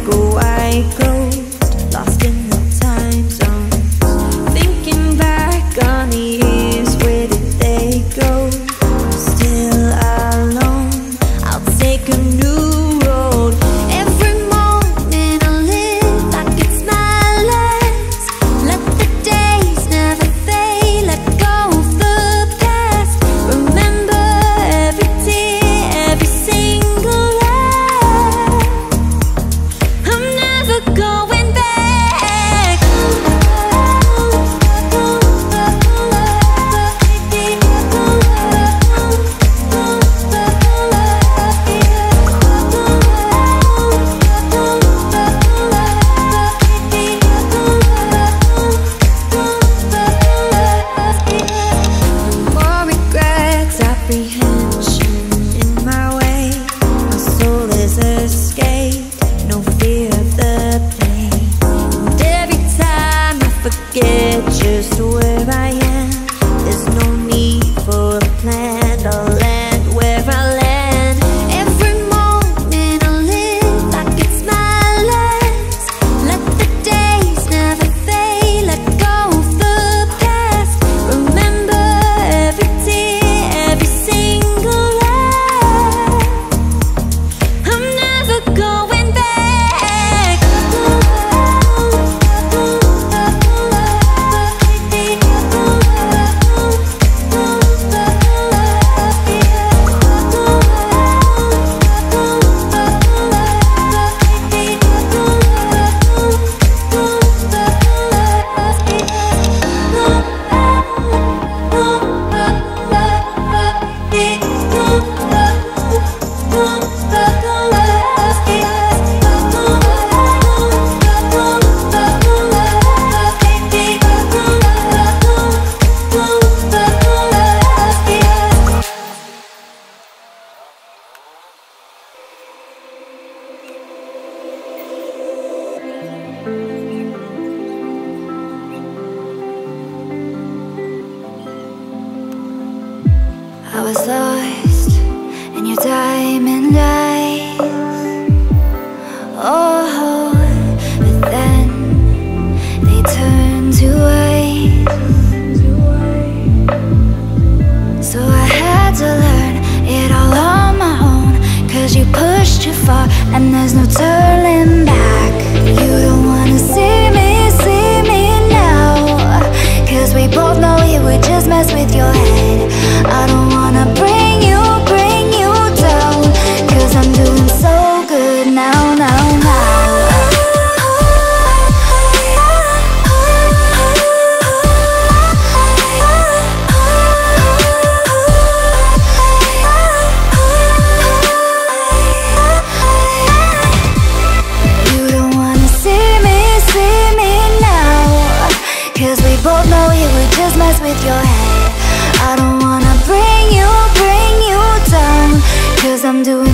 like a white ghost, lost in the time zones. Thinking back on the years, where did they go? I'm still alone, I'll take a new road. Every moment I live like it's my last. Let the days never fade, let go of the past. Remember every tear, every single laugh. I'm never going back. More regrets, apprehension in my way. My soul is escaped, no fear of the pain. And every time I forget just where I am, there's no need for a plan. I'll land where I land. Every moment I live like it's my last. Let the days never fade, let go of the past. Remember every tear, every single laugh. I'm never going back. I was lost in your diamond eyes. Oh, but then they turned to ice. So I had to learn it all on my own, 'cause you pushed too far and there's no turning back. You don't wanna see me now, 'cause we both know it would just mess with your head. I don't wanna bring you down, 'cause I'm doing so good now. You don't wanna see me now, 'cause we both know it would just mess with your head. I don't wanna bring you down, 'cause I'm doing